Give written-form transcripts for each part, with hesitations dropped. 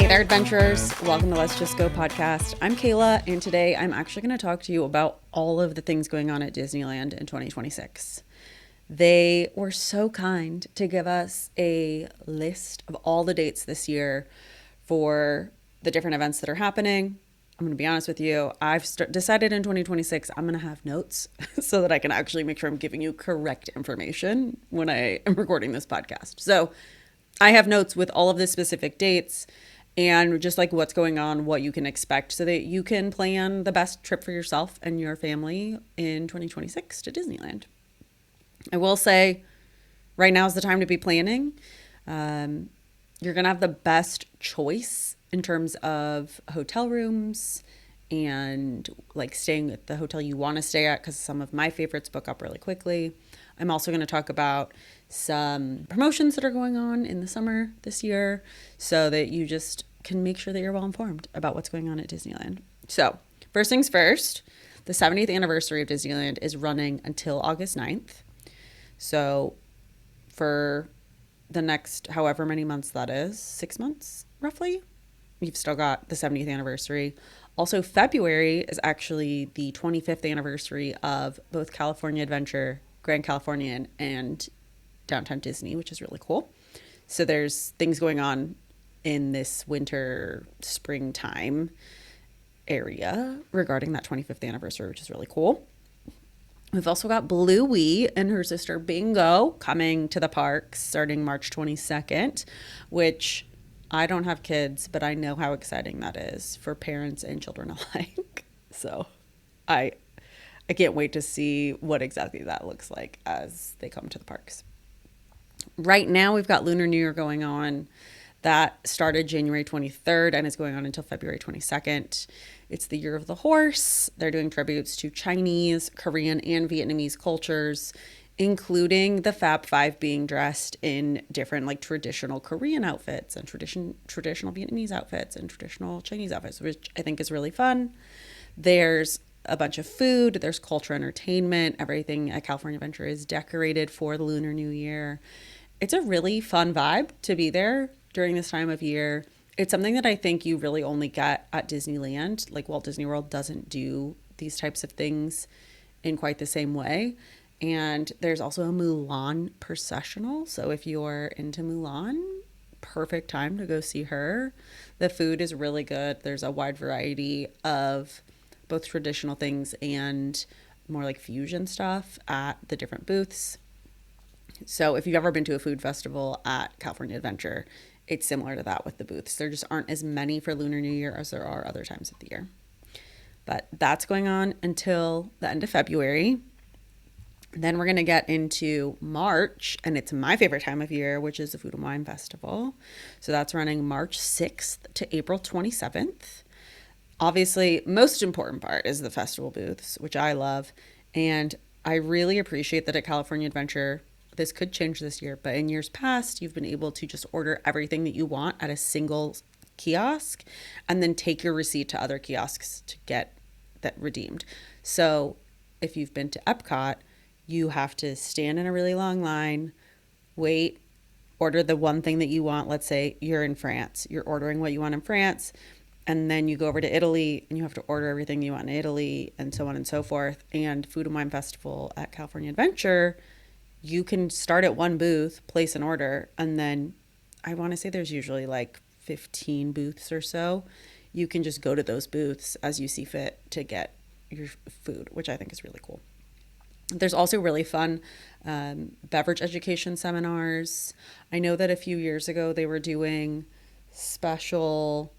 Hey there, adventurers. Welcome to Let's Just Go podcast. I'm Kayla, and today I'm actually going to talk to you about all of the things going on at Disneyland in 2026. They were so kind to give us a list of all the dates this year for the different events that are happening. I'm going to be honest with you. I've decided in 2026 I'm going to have notes so that I can actually make sure I'm giving you correct information when I am recording this podcast. So I have notes with all of the specific dates and just like what's going on, what you can expect so that you can plan the best trip for yourself and your family in 2026 to Disneyland. I will say right now is the time to be planning. You're going to have the best choice in terms of hotel rooms and like staying at the hotel you want to stay at, because some of my favorites book up really quickly. I'm also going to talk about some promotions that are going on in the summer this year so that you just can make sure that you're well informed about what's going on at Disneyland. So first things first, the 70th anniversary of Disneyland is running until August 9th. So for the next however many months that is, 6 months roughly, you've still got the 70th anniversary. Also, February is actually the 25th anniversary of both California Adventure, Grand Californian, and Downtown Disney, which is really cool. So there's things going on in this winter, springtime area regarding that 25th anniversary, which is really cool. We've also got Bluey and her sister Bingo coming to the park starting March 22nd, which I don't have kids, but I know how exciting that is for parents and children alike. So I can't wait to see what exactly that looks like as they come to the parks. Right now, we've got Lunar New Year going on. That started January 23rd and is going on until February 22nd. It's the Year of the Horse. They're doing tributes to Chinese, Korean, and Vietnamese cultures, including the Fab Five being dressed in different like traditional Korean outfits and traditional Vietnamese outfits and traditional Chinese outfits, which I think is really fun. There's a bunch of food. There's culture, entertainment. Everything at California Adventure is decorated for the Lunar New Year. It's a really fun vibe to be there during this time of year. It's something that I think you really only get at Disneyland. Like Walt Disney World doesn't do these types of things in quite the same way. And there's also a Mulan processional. So if you're into Mulan, perfect time to go see her. The food is really good. There's a wide variety of both traditional things and more like fusion stuff at the different booths. So if you've ever been to a food festival at California Adventure, it's similar to that with the booths. There just aren't as many for Lunar New Year as there are other times of the year. But that's going on until the end of February. Then we're going to get into March, and it's my favorite time of year, which is the Food and Wine Festival. So that's running March 6th to April 27th. Obviously, most important part is the festival booths, which I love. And I really appreciate that at California Adventure, this could change this year, but in years past, you've been able to just order everything that you want at a single kiosk and then take your receipt to other kiosks to get that redeemed. So if you've been to Epcot, you have to stand in a really long line, wait, order the one thing that you want. Let's say you're in France. You're ordering what you want in France, and then you go over to Italy and you have to order everything you want in Italy and so on and so forth. And Food and Wine Festival at California Adventure, you can start at one booth, place an order, and then I want to say there's usually like 15 booths or so. You can just go to those booths as you see fit to get your food, which I think is really cool. There's also really fun beverage education seminars. I know that a few years ago they were doing special,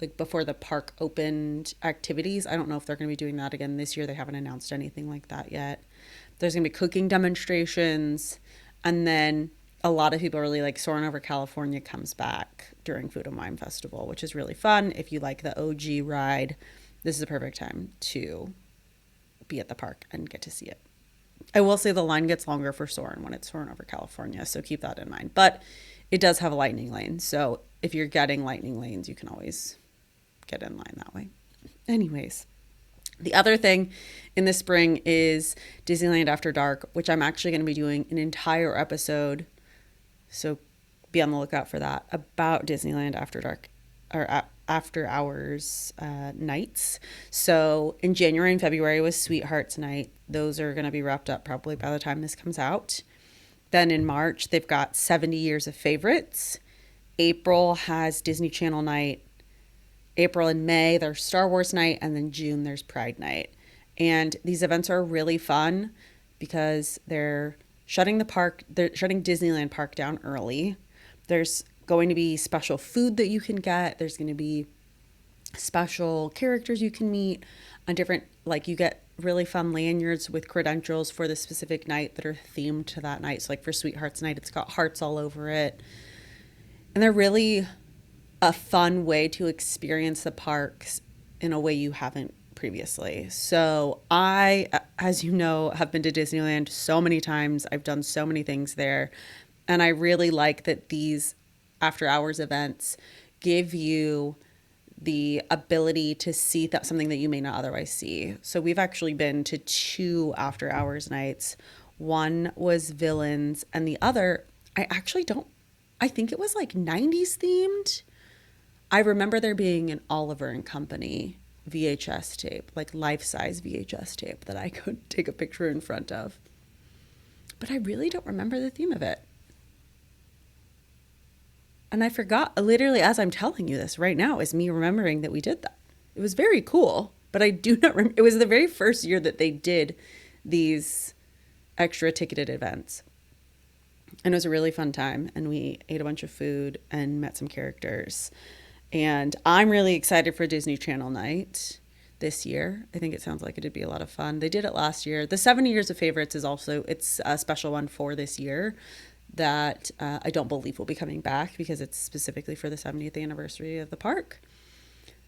like before the park opened, activities. I don't know if they're going to be doing that again this year. They haven't announced anything like that yet. There's going to be cooking demonstrations. And then a lot of people really like Soarin' Over California comes back during Food and Wine Festival, which is really fun. If you like the OG ride, this is a perfect time to be at the park and get to see it. I will say the line gets longer for Soarin' when it's Soarin' Over California, so keep that in mind. But it does have a lightning lane, so if you're getting lightning lanes, you can always get in line that way. Anyways, the other thing in the spring is Disneyland After Dark, which I'm actually going to be doing an entire episode, so be on the lookout for that, about Disneyland After Dark after hours nights. So in January and February was Sweethearts Night. Those are going to be wrapped up probably by the time this comes out. Then in March, they've got 70 Years of Favorites. April has Disney Channel Night. April and May, there's Star Wars Night. And then June, there's Pride Night. And these events are really fun because they're shutting Disneyland Park down early. There's going to be special food that you can get. There's going to be special characters you can meet on different, like you get really fun lanyards with credentials for the specific night that are themed to that night. So like for Sweethearts Night, it's got hearts all over it. And they're really a fun way to experience the parks in a way you haven't previously. So I, as you know, have been to Disneyland so many times. I've done so many things there. And I really like that these after hours events give you the ability to see something that you may not otherwise see. So we've actually been to 2 after hours nights. One was villains and the other, I think it was like 90s themed. I remember there being an Oliver and Company VHS tape, like life-size VHS tape that I could take a picture in front of. But I really don't remember the theme of it. And I forgot, literally as I'm telling you this right now, is me remembering that we did that. It was very cool, but I do not remember. It was the very first year that they did these extra ticketed events. And it was a really fun time. And we ate a bunch of food and met some characters. And I'm really excited for Disney Channel Night this year. I think it sounds like it'd be a lot of fun. They did it last year. The 70 Years of Favorites it's a special one for this year that I don't believe will be coming back because it's specifically for the 70th anniversary of the park.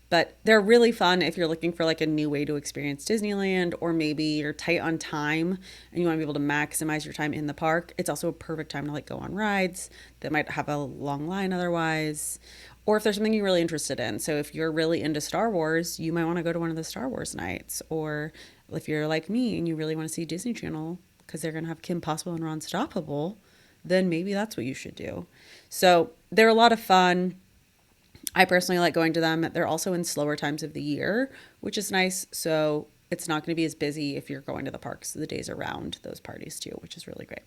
But they're really fun if you're looking for like a new way to experience Disneyland, or maybe you're tight on time and you want to be able to maximize your time in the park. It's also a perfect time to like go on rides that might have a long line otherwise, or if there's something you're really interested in. So if you're really into Star Wars, you might want to go to one of the Star Wars nights. Or if you're like me and you really want to see Disney Channel because they're going to have Kim Possible and Ron Stoppable, then maybe that's what you should do. So they're a lot of fun. I personally like going to them. They're also in slower times of the year, which is nice. So it's not going to be as busy if you're going to the parks the days around those parties too, which is really great.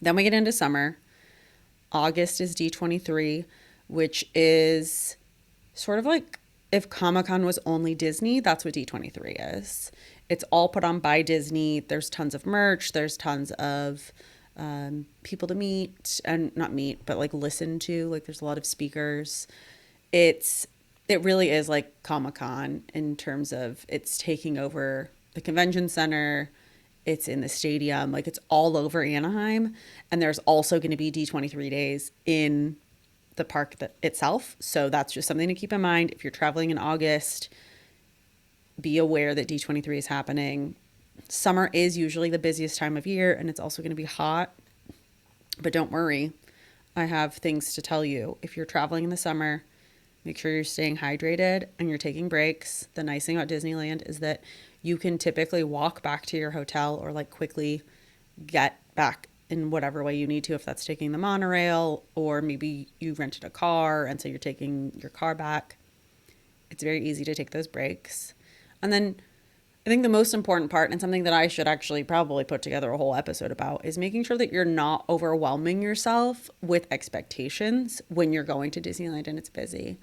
Then we get into summer. August is D23, which is sort of like if Comic-Con was only Disney, that's what D23 is. It's all put on by Disney. There's tons of merch. There's tons of people to meet, and not meet, but like listen to. Like there's a lot of speakers. It really is like Comic-Con in terms of it's taking over the convention center. It's in the stadium. Like it's all over Anaheim. And there's also going to be D23 days in the park itself. So that's just something to keep in mind. If you're traveling in August, be aware that D23 is happening. Summer is usually the busiest time of year, and it's also going to be hot. But don't worry. I have things to tell you. If you're traveling in the summer, make sure you're staying hydrated and you're taking breaks. The nice thing about Disneyland is that you can typically walk back to your hotel or like quickly get back in whatever way you need to, if that's taking the monorail, or maybe you rented a car and so you're taking your car back. It's very easy to take those breaks. And then I think the most important part, and something that I should actually probably put together a whole episode about, is making sure that you're not overwhelming yourself with expectations when you're going to Disneyland and it's busy.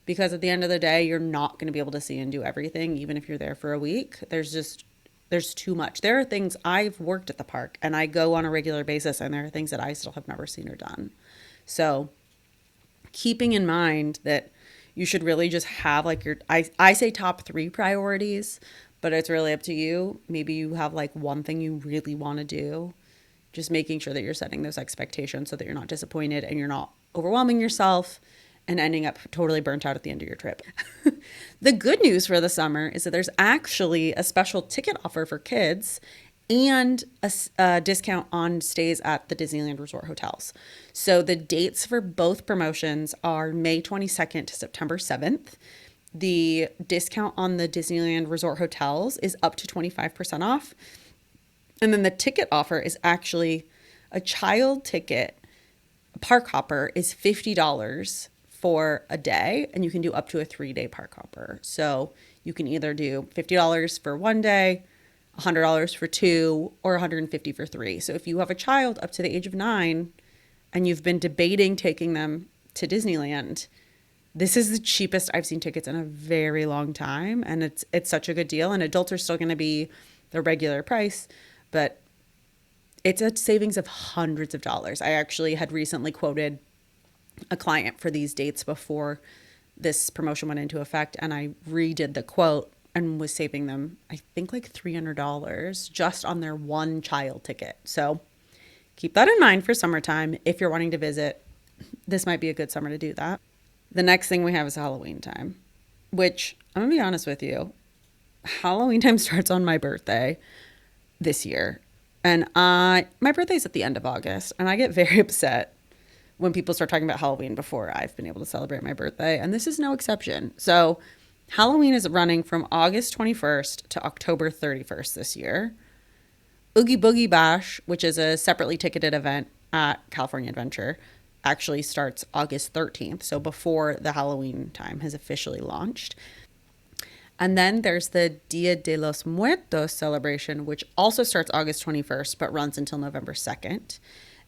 Because at the end of the day, you're not going to be able to see and do everything, even if you're there for a week. There's too much. There are things, I've worked at the park and I go on a regular basis, and there are things that I still have never seen or done. So keeping in mind that you should really just have like I say top 3 priorities, but it's really up to you. Maybe you have like one thing you really want to do. Just making sure that you're setting those expectations so that you're not disappointed and you're not overwhelming yourself and ending up totally burnt out at the end of your trip. The good news for the summer is that there's actually a special ticket offer for kids and a discount on stays at the Disneyland Resort hotels. So the dates for both promotions are May 22nd to September 7th. The discount on the Disneyland Resort hotels is up to 25% off. And then the ticket offer is actually a child ticket. A park hopper is $50 for a day, and you can do up to a 3-day park hopper. So you can either do $50 for one day, $100 for two, or $150 for three. So if you have a child up to the age of 9 and you've been debating taking them to Disneyland, this is the cheapest I've seen tickets in a very long time. And it's such a good deal. And adults are still going to be the regular price, but it's a savings of hundreds of dollars. I actually had recently quoted a client for these dates before this promotion went into effect, and I redid the quote and was saving them, I think, like $300 just on their one child ticket. So keep that in mind for summertime. If you're wanting to visit, this might be a good summer to do that. The next thing we have is Halloween time, which I'm going to be honest with you. Halloween time starts on my birthday this year. And my birthday's at the end of August, and I get very upset when people start talking about Halloween before I've been able to celebrate my birthday. And this is no exception. So Halloween is running from August 21st to October 31st this year. Oogie Boogie Bash, which is a separately ticketed event at California Adventure, actually starts August 13th. So before the Halloween time has officially launched. And then there's the Dia de los Muertos celebration, which also starts August 21st, but runs until November 2nd.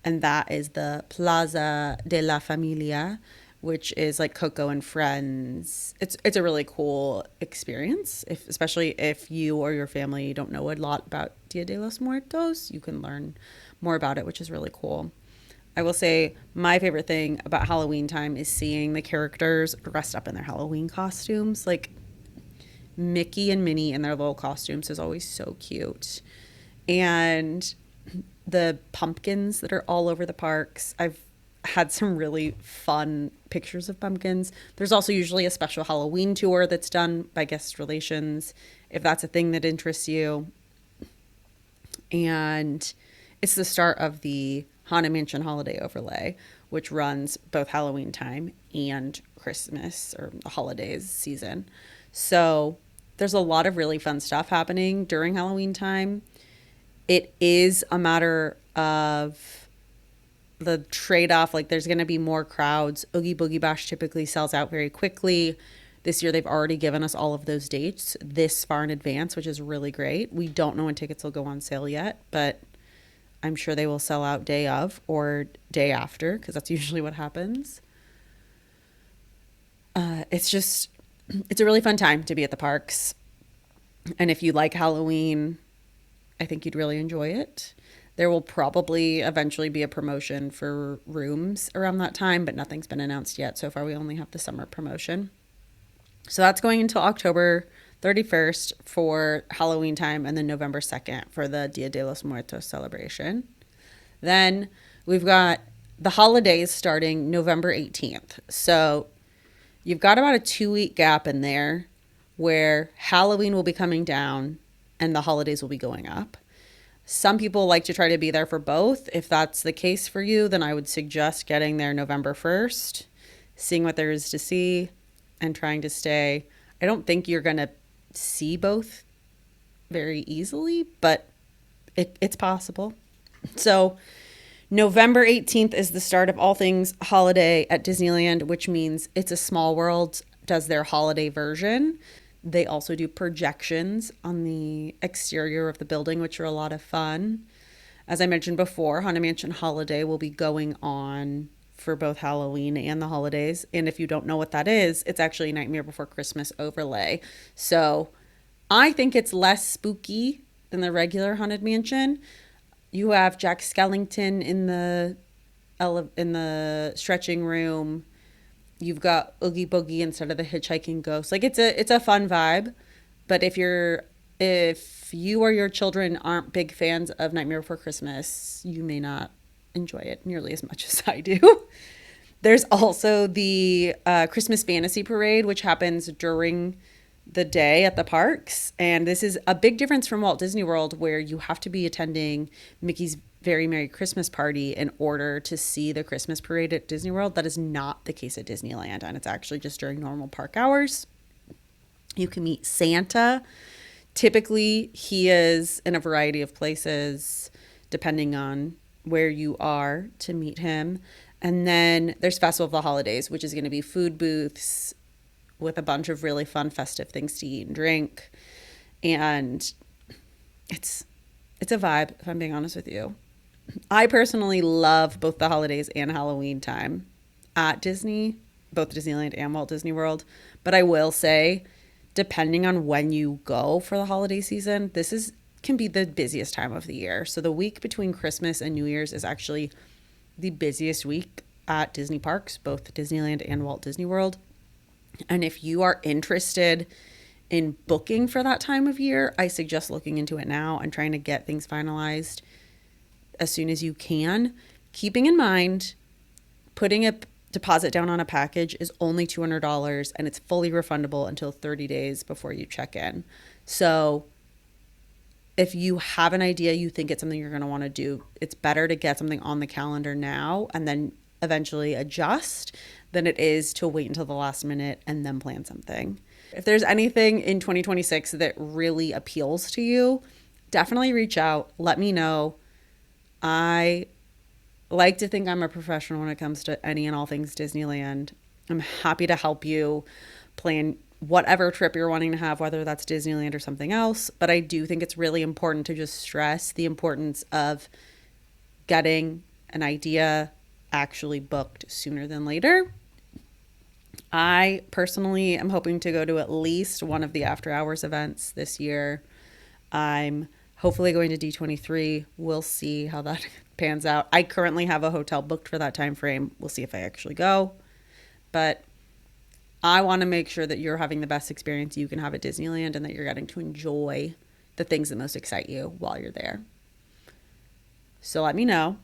And that is the Plaza de la Familia, which is like Coco and Friends. It's a really cool experience, especially if you or your family don't know a lot about Dia de los Muertos. You can learn more about it, which is really cool. I will say my favorite thing about Halloween time is seeing the characters dressed up in their Halloween costumes. Like Mickey and Minnie in their little costumes is always so cute. And the pumpkins that are all over the parks. I've had some really fun pictures of pumpkins. There's also usually a special Halloween tour that's done by guest relations, if that's a thing that interests you. And it's the start of the Haunted Mansion holiday overlay, which runs both Halloween time and Christmas or the holidays season. So there's a lot of really fun stuff happening during Halloween time. It is a matter of the trade-off. Like there's going to be more crowds. Oogie Boogie Bash typically sells out very quickly. This year they've already given us all of those dates this far in advance, which is really great. We don't know when tickets will go on sale yet, but I'm sure they will sell out day of or day after, because that's usually what happens. It's a really fun time to be at the parks. And if you like Halloween, I think you'd really enjoy it. There will probably eventually be a promotion for rooms around that time, but nothing's been announced yet. So far, we only have the summer promotion. So that's going until October 31st for Halloween time, and then November 2nd for the Dia de los Muertos celebration. Then we've got the holidays starting November 18th. So you've got about a 2-week gap in there where Halloween will be coming down and the holidays will be going up. Some people like to try to be there for both. If that's the case for you, then I would suggest getting there November 1st, seeing what there is to see, and trying to stay. I don't think you're going to see both very easily, but it's possible. So November 18th is the start of all things holiday at Disneyland, which means It's a Small World does their holiday version. They also do projections on the exterior of the building, which are a lot of fun. As I mentioned before, Haunted Mansion Holiday will be going on for both Halloween and the holidays. And if you don't know what that is, it's actually Nightmare Before Christmas overlay. So I think it's less spooky than the regular Haunted Mansion. You have Jack Skellington in the stretching room. You've got Oogie Boogie instead of the hitchhiking ghost. Like it's a fun vibe, but if you or your children aren't big fans of Nightmare Before Christmas, you may not enjoy it nearly as much as I do. There's also the Christmas Fantasy Parade, which happens during the day at the parks, and this is a big difference from Walt Disney World, where you have to be attending Mickey's Very Merry Christmas Party in order to see the Christmas parade at Disney World. That is not the case at Disneyland, and it's actually just during normal park hours. You can meet Santa. Typically, he is in a variety of places, depending on where you are to meet him. And then there's Festival of the Holidays, which is going to be food booths with a bunch of really fun festive things to eat and drink. And it's a vibe, if I'm being honest with you. I personally love both the holidays and Halloween time at Disney, both Disneyland and Walt Disney World. But I will say, depending on when you go for the holiday season, can be the busiest time of the year. So the week between Christmas and New Year's is actually the busiest week at Disney parks, both Disneyland and Walt Disney World. And if you are interested in booking for that time of year, I suggest looking into it now and trying to get things finalized as soon as you can. Keeping in mind, putting a deposit down on a package is only $200 and it's fully refundable until 30 days before you check in. So if you have an idea, you think it's something you're going to want to do, it's better to get something on the calendar now and then eventually adjust than it is to wait until the last minute and then plan something. If there's anything in 2026 that really appeals to you, definitely reach out. Let me know. I like to think I'm a professional when it comes to any and all things Disneyland. I'm happy to help you plan whatever trip you're wanting to have, whether that's Disneyland or something else. But I do think it's really important to just stress the importance of getting an idea actually booked sooner than later. I personally am hoping to go to at least one of the after hours events this year. I'm hopefully going to D23. We'll see how that pans out. I currently have a hotel booked for that time frame. We'll see if I actually go. But I want to make sure that you're having the best experience you can have at Disneyland and that you're getting to enjoy the things that most excite you while you're there. So let me know.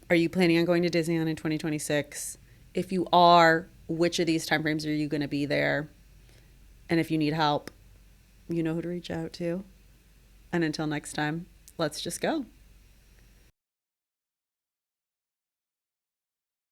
Are you planning on going to Disneyland in 2026? If you are, which of these time frames are you going to be there? And if you need help, you know who to reach out to. And until next time, let's just go.